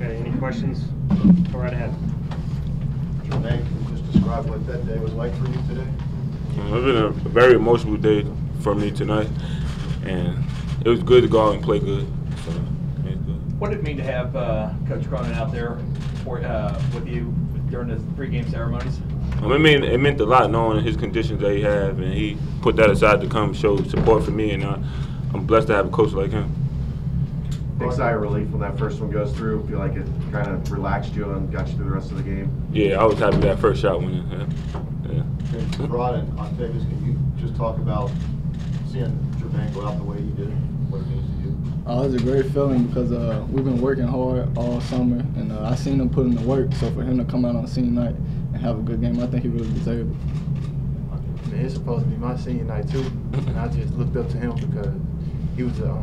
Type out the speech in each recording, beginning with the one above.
Okay, any questions? Go right ahead. Jermaine, can you just describe what that day was like for you today? It's been a very emotional day for me tonight, and it was good to go out and play good. So, it's good. What did it mean to have Coach Cronin out there with you during the pregame ceremonies? It meant a lot knowing his conditions that he have, and he put that aside to come show support for me, and I'm blessed to have a coach like him. Big sigh of relief when that first one goes through. Feel like it kind of relaxed you and got you through the rest of the game. Yeah, I was happy that first shot went in. Yeah. Farad and Octavius, can you just talk about seeing Jermaine go out the way you did, what it means to you? It was a great feeling because we've been working hard all summer, and I seen him put in the work. So for him to come out on senior night and have a good game, I think he really deserved it. Man, it's supposed to be my senior night too, and I just looked up to him because he was the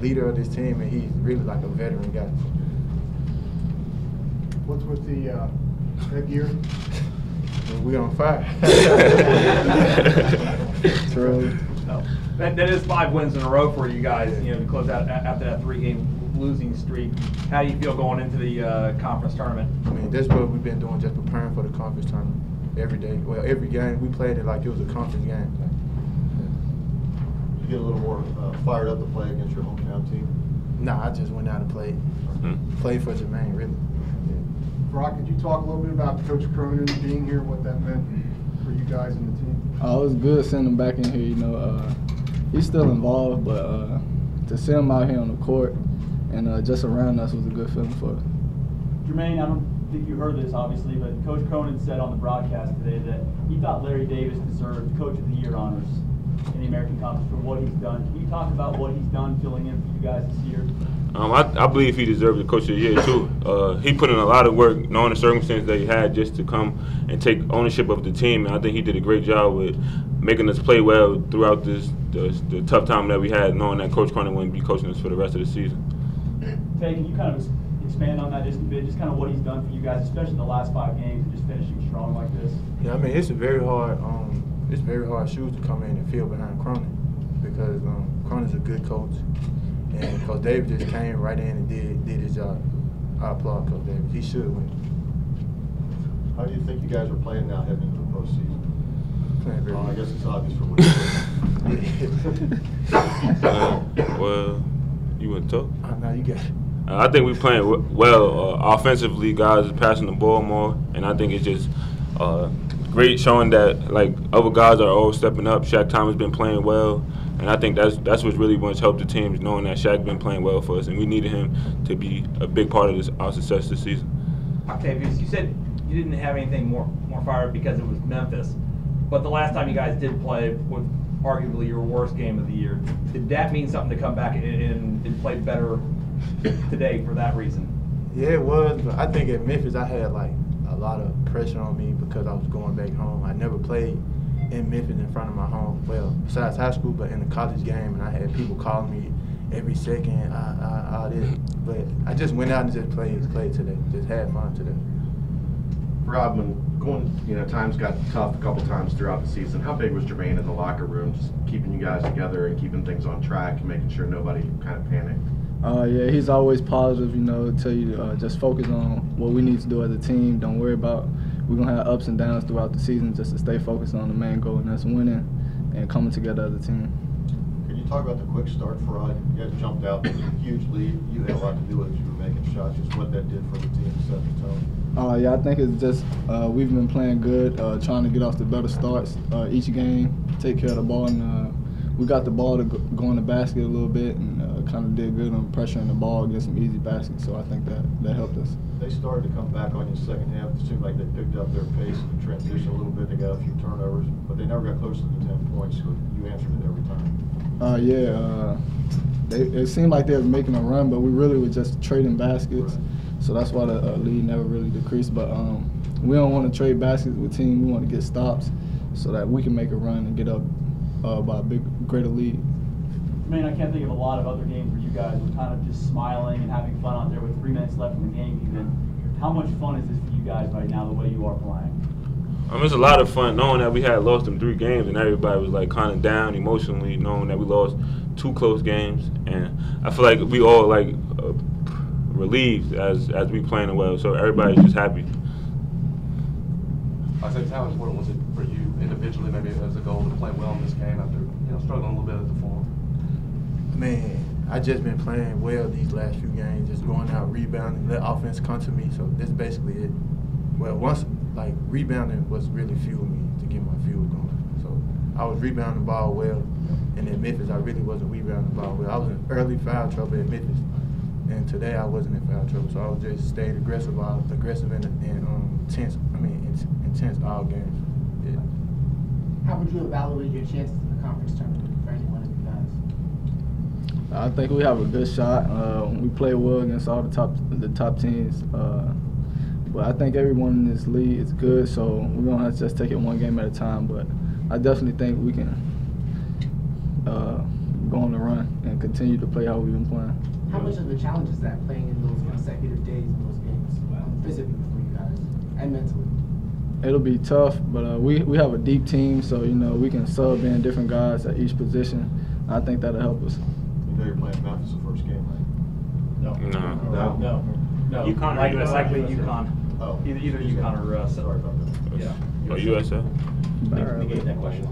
leader of this team, and he's really like a veteran guy. What's with the headgear? We on fire. It's early. No. That is 5 wins in a row for you guys, to close out after that 3-game losing streak. How do you feel going into the conference tournament? I mean, that's what we've been doing, just preparing for the conference tournament every day. Well, every game we played it like it was a conference game. You get a little more fired up to play against your hometown team? Nah, I just went out and played. Played for Jermaine, really. Brock, could you talk a little bit about Coach Cronin being here, what that meant for you guys and the team? It was good seeing him back in here. He's still involved, but to see him out here on the court and just around us was a good feeling for us. Jermaine, I don't think you heard this, obviously, but Coach Cronin said on the broadcast today that he thought Larry Davis deserved Coach of the Year honors in the American Conference for what he's done. Can you talk about what he's done filling in for you guys this year? I believe he deserved the Coach of the Year too. He put in a lot of work, knowing the circumstances that he had, just to come and take ownership of the team. And I think he did a great job with making us play well throughout the tough time that we had, knowing that Coach Cronin wouldn't be coaching us for the rest of the season. Tay, can you kind of expand on that just a bit, just kind of what he's done for you guys, especially in the last 5 games, and just finishing strong like this? Yeah, I mean, it's very hard shoes to come in and fill behind Cronin because Cronin's a good coach. And Coach Davis just came right in and did his job. I applaud Coach Davis. He should win. How do you think you guys are playing now heading into the postseason? Playing very well. I guess it's obvious for what you're doing. Well, you want to talk? No, you got it. I think we're playing well offensively. Guys are passing the ball more, and I think it's just great showing that other guys are all stepping up. Shaq Thomas been playing well. And I think that's what's really what's helped the team, is knowing that Shaq been playing well for us, and we needed him to be a big part of our success this season. Octavius, you said you didn't have anything more fired because it was Memphis, but the last time you guys did play with arguably your worst game of the year, did that mean something to come back and play better today for that reason? Yeah, it was. But I think at Memphis I had a lot of pressure on me because I was going back home. I never played in Memphis in front of my home, well, besides high school, but in the college game, and I had people calling me every second, all this. But I just went out and just played today, just had fun today. Rob, when times got tough a couple times throughout the season, how big was Jermaine in the locker room, just keeping you guys together and keeping things on track and making sure nobody kind of panicked? Yeah, he's always positive, tell you just focus on what we need to do as a team. Don't worry about, we're going to have ups and downs throughout the season, just to stay focused on the main goal, and that's winning and coming together as a team. Can you talk about the quick start, Farad? You guys jumped out, huge lead. You had a lot to do with it. You were making shots. Just what that did for the team, set the tone. Yeah, I think it's just we've been playing good, trying to get off the better starts each game, take care of the ball, and we got the ball to go in the basket a little bit, and kind of did good on pressuring the ball, get some easy baskets. So I think that helped us. They started to come back on you second half. It seemed like they picked up their pace and the transition a little bit. They got a few turnovers, but they never got close to the 10 points. So you answered it every time. It seemed like they were making a run, but we really were just trading baskets. Right. So that's why the lead never really decreased. But we don't want to trade baskets with teams. We want to get stops so that we can make a run and get up by a greater lead. I mean, I can't think of a lot of other games where you guys were kind of just smiling and having fun out there with 3 minutes left in the game even. How much fun is this for you guys right now, the way you are playing? It's a lot of fun knowing that we had lost them 3 games and everybody was kind of down emotionally, knowing that we lost 2 close games. And I feel like we all relieved as we playing well. So everybody's just happy. I said, how important was it for you individually, maybe as a goal, to play well in this game after struggling a little bit at the form? Man, I just been playing well these last few games, just going out, rebounding, let offense come to me. So this is basically it. Well, once rebounding was really fueling me to get my fuel going. So I was rebounding the ball well, and in Memphis I really wasn't rebounding the ball well. I was in early foul trouble in Memphis, and today I wasn't in foul trouble. So I was just staying aggressive and intense all games. Yeah. How would you evaluate your chances in the conference tournament for any one of you guys? I think we have a good shot. We play well against all the top teams. But I think everyone in this league is good, so we're going to have to just take it one game at a time. But I definitely think we can go on the run and continue to play how we've been playing. How much of a challenge is that, playing in those consecutive days in those games, physically for you guys and mentally? It'll be tough, but we have a deep team, so we can sub in different guys at each position. I think that'll help us. You know you're playing Memphis the first game, right? No. UConn or USF? Likely UConn. Oh. Either UConn or Sorry about that. Yeah. Or USF. Negate that question.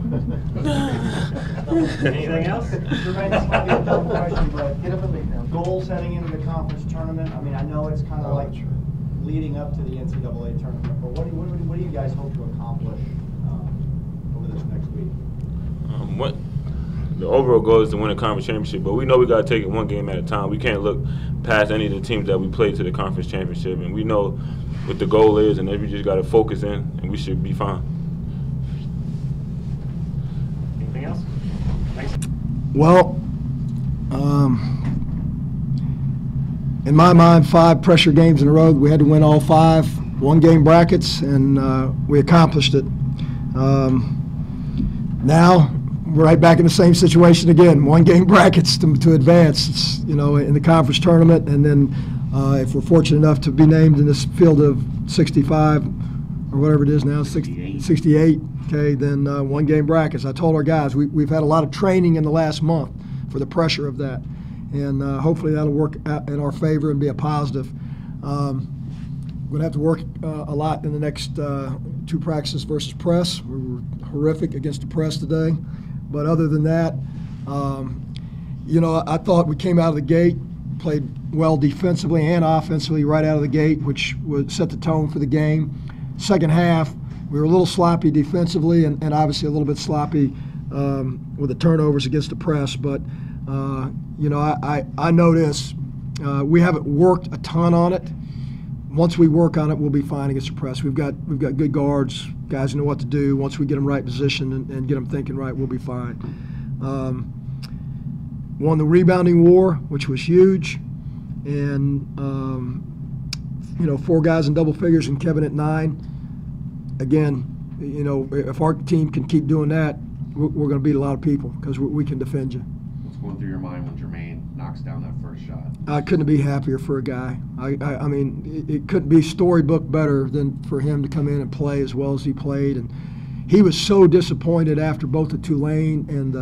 Anything else? Jermaine, this might be a dumb question, but goals heading into the conference tournament. I mean, I know it's kind of like leading up to the NCAA tournament, but what do you guys hope to accomplish over this next week? The overall goal is to win a conference championship, but we know we got to take it one game at a time. We can't look past any of the teams that we play to the conference championship, and we know what the goal is, and then we just got to focus in, and we should be fine. Anything else? Thanks. Well, in my mind, 5 pressure games in a row. We had to win all 5, 1-game brackets, and we accomplished it. Now we're right back in the same situation again. 1-game brackets to advance. It's, in the conference tournament, and then if we're fortunate enough to be named in this field of 65 or whatever it is now, 68. Okay, then 1-game brackets. I told our guys we've had a lot of training in the last month for the pressure of that, and hopefully that'll work out in our favor and be a positive. We're going to have to work a lot in the next 2 practices versus press. We were horrific against the press today. But other than that, I thought we came out of the gate, played well defensively and offensively right out of the gate, which would set the tone for the game. Second half, we were a little sloppy defensively and obviously a little bit sloppy with the turnovers against the press. But, I know this. We haven't worked a ton on it. Once we work on it, we'll be fine against the press. We've got good guards, guys who know what to do. Once we get them right position and get them thinking right, we'll be fine. Won the rebounding war, which was huge, and 4 guys in double figures and Kevin at 9. Again, if our team can keep doing that, we're going to beat a lot of people because we can defend you. What's going through your mind when Jermaine knocks down that first shot? I couldn't be happier for a guy. I mean, it couldn't be storybook better than for him to come in and play as well as he played. And he was so disappointed after both the Tulane and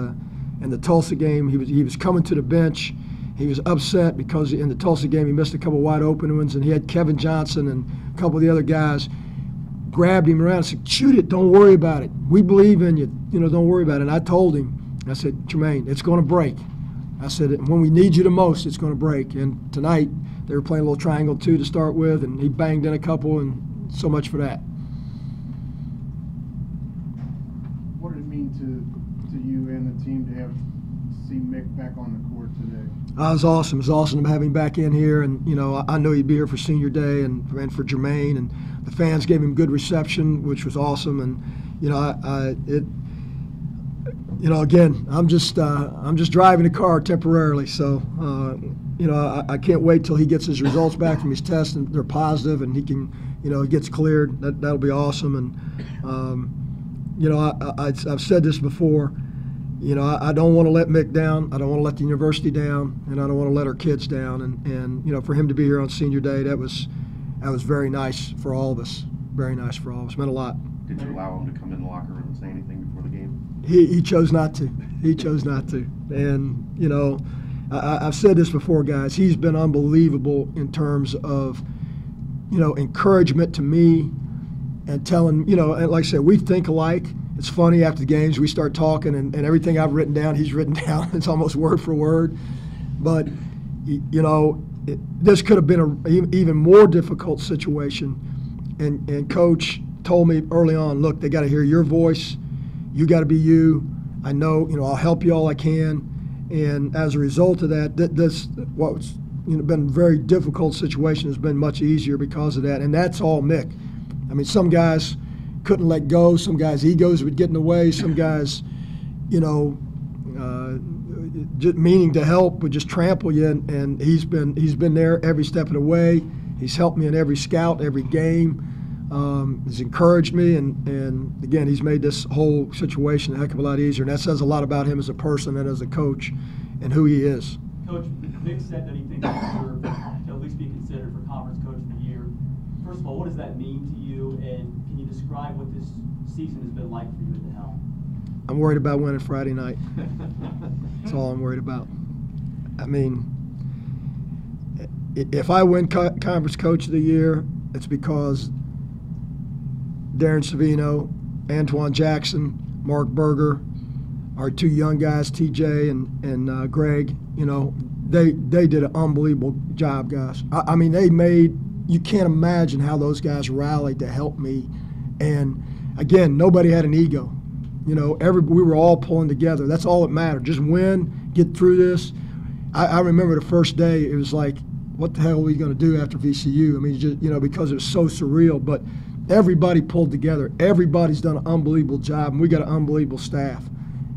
the Tulsa game. He was coming to the bench. He was upset because in the Tulsa game he missed a couple wide open ones, and he had Kevin Johnson and a couple of the other guys grabbed him around and said, "Shoot it, don't worry about it. We believe in you. Don't worry about it." And I told him, I said, "Jermaine, it's going to break." I said, "When we need you the most, it's going to break." And tonight, they were playing a little triangle 2 to start with, and he banged in a couple, and so much for that. What did it mean to you and the team to see Mick back on the court today? It was awesome. It was awesome to have him back in here, and I know he'd be here for senior day and for Jermaine, and the fans gave him good reception, which was awesome. And again, I'm just driving the car temporarily, so I can't wait till he gets his results back from his test and they're positive, and he can, he gets cleared. That'll be awesome. And I've said this before. I don't want to let Mick down. I don't want to let the university down, and I don't want to let our kids down. And for him to be here on senior day, that was very nice for all of us. Very nice for all of us. Meant a lot. Did you allow him to come in the locker room and say anything before the game? He chose not to. He chose not to. And I've said this before, guys. He's been unbelievable in terms of, encouragement to me and telling, and like I said, we think alike. It's funny, after the games we start talking, and everything I've written down, he's written down. It's almost word for word. But, this could have been an even more difficult situation. And Coach told me early on, look, they got to hear your voice. You got to be you. I know, I'll help you all I can. And as a result of that, this what's been a very difficult situation has been much easier because of that. And that's all Mick. I mean, some guys couldn't let go. Some guys' egos would get in the way. Some guys, just meaning to help would just trample you. And he's been there every step of the way. He's helped me in every scout, every game. He's encouraged me, and again, he's made this whole situation a heck of a lot easier. And that says a lot about him as a person and as a coach and who he is. Coach, Mick said that he thinks you deserve to at least be considered for Conference Coach of the Year. First of all, what does that mean to you, and can you describe what this season has been like for you at the helm? I'm worried about winning Friday night. That's all I'm worried about. I mean, if I win Conference Coach of the Year, it's because Darren Savino, Antoine Jackson, Mark Berger, our two young guys, TJ and Greg, they did an unbelievable job, guys. I mean, you can't imagine how those guys rallied to help me. And again, nobody had an ego. We were all pulling together. That's all that mattered. Just win, get through this. I remember the first day, it was like, what the hell are we going to do after VCU? I mean, just, because it was so surreal. But everybody pulled together. Everybody's done an unbelievable job, and we got an unbelievable staff.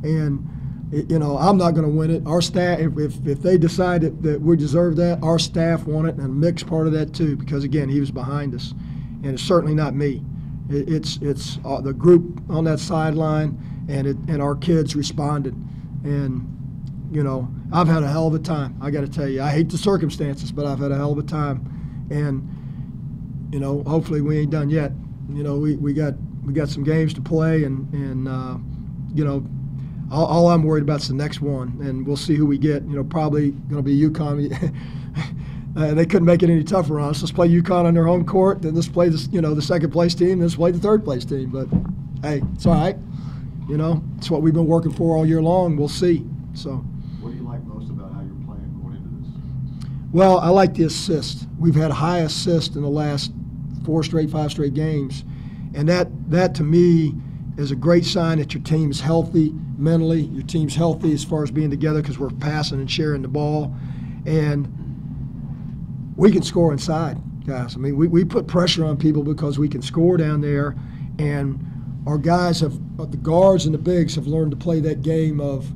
And, I'm not going to win it. Our staff, if they decide that we deserve that, our staff won it, and Mick's part of that too, because, again, he was behind us. And it's certainly not me. It's the group on that sideline, and our kids responded. And, I've had a hell of a time, I got to tell you. I hate the circumstances, but I've had a hell of a time. And, hopefully we ain't done yet. We got some games to play, and all I'm worried about is the next one, and we'll see who we get. Probably going to be UConn. They couldn't make it any tougher on us. Let's play UConn on their home court, then let's play the second place team, then let's play the third place team. But hey, it's all right. It's what we've been working for all year long. We'll see. So. What do you like most about how you're playing going into this? Well, I like the assist. We've had high assist in the last 5 straight games. And that to me is a great sign that your team is healthy mentally, your team's healthy as far as being together because we're passing and sharing the ball. And we can score inside, guys. I mean, we put pressure on people because we can score down there. And our guys the guards and the bigs have learned to play that game of,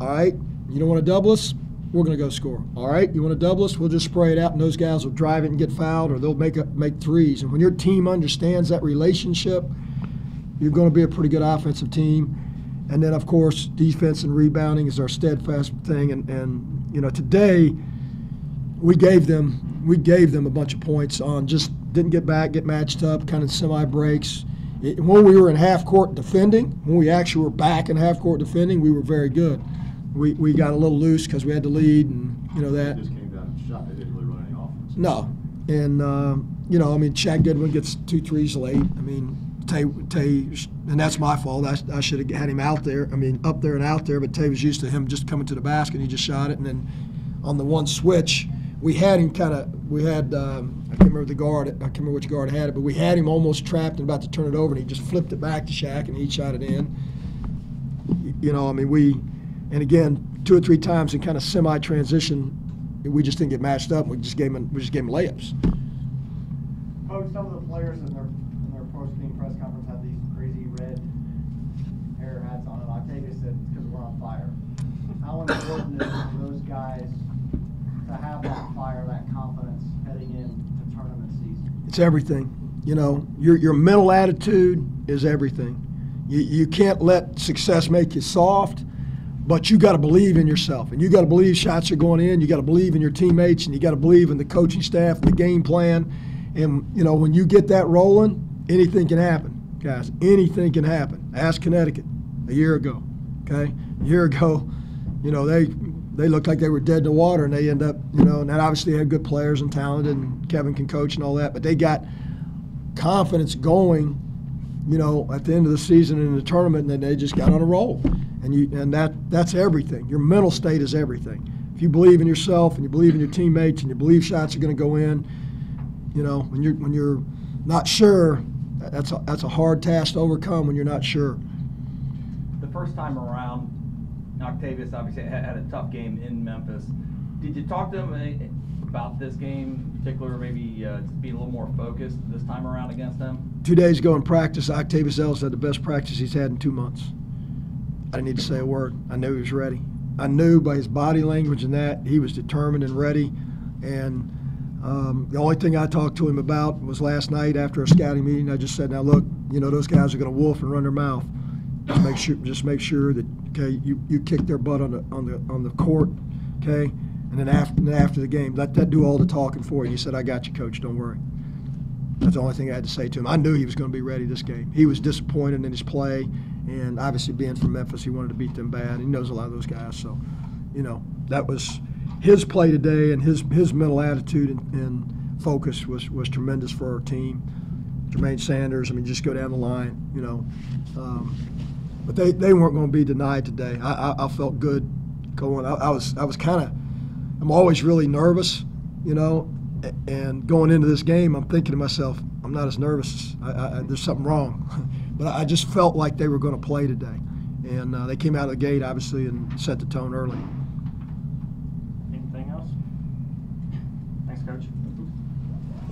all right, you don't want to double us? We're going to go score. All right, you want to double us? We'll just spray it out, and those guys will drive it and get fouled, or they'll make threes. And when your team understands that relationship, you're going to be a pretty good offensive team. And then, of course, defense and rebounding is our steadfast thing. And today we gave them a bunch of points on just didn't get matched up, kind of semi-breaks. When we were in half-court defending, when we actually were back in half-court defending, we were very good. We got a little loose because we had to lead, and that. It just came down and shot. They didn't really run any offense. No, and Chad Goodwin gets 2 threes late. I mean, Tay, and that's my fault. I should have had him out there. I mean, up there and out there, but Tay was used to him just coming to the basket, and he just shot it. And then on the one switch, we had him I can't remember the guard. I can't remember which guard had it, but we had him almost trapped and about to turn it over, and he just flipped it back to Shaq, and he shot it in. And again, 2 or 3 times in kind of semi-transition, we just didn't get matched up. We just gave them layups. Coach, some of the players in their post-game press conference had these crazy red hair hats on, and Octavius said it's because we're on fire. How important is it for those guys to have that fire, that confidence heading into tournament season? It's everything. Your mental attitude is everything. You can't let success make you soft. But you got to believe in yourself, and you got to believe shots are going in. You got to believe in your teammates, and you got to believe in the coaching staff, the game plan. And when you get that rolling, anything can happen, guys. Anything can happen. Ask Connecticut a year ago. Okay, a year ago, they looked like they were dead in the water, and they end up, you know, and that obviously had good players and talented, and Kevin can coach and all that, but they got confidence going, you know, at the end of the season in the tournament, and then they just got on a roll. And that's everything. Your mental state is everything. If you believe in yourself and you believe in your teammates and you believe shots are going to go in, you know, when you're not sure, that's a hard task to overcome when you're not sure. The first time around, Octavius obviously had a tough game in Memphis. Did you talk to him about this game in particular, maybe being a little more focused this time around against them? 2 days ago in practice, Octavius Ellis had the best practice he's had in 2 months. I didn't need to say a word. I knew he was ready. I knew by his body language and that he was determined and ready. And the only thing I talked to him about was last night after a scouting meeting. I just said, "Now look, you know those guys are going to wolf and run their mouth. Just make sure that you kick their butt on the court, okay? And then after the game, let that do all the talking for you." He said, "I got you, Coach. Don't worry." That's the only thing I had to say to him. I knew he was going to be ready this game. He was disappointed in his play, and obviously being from Memphis, he wanted to beat them bad. He knows a lot of those guys, so you know that was his play today, and his mental attitude and focus was tremendous for our team. Jermaine Sanders, I mean, just go down the line, you know. But they weren't going to be denied today. I felt good going. I was kind of. I'm always really nervous, you know. And going into this game, I'm thinking to myself, I'm not as nervous. There's something wrong. But I just felt like they were going to play today. And they came out of the gate, obviously, and set the tone early.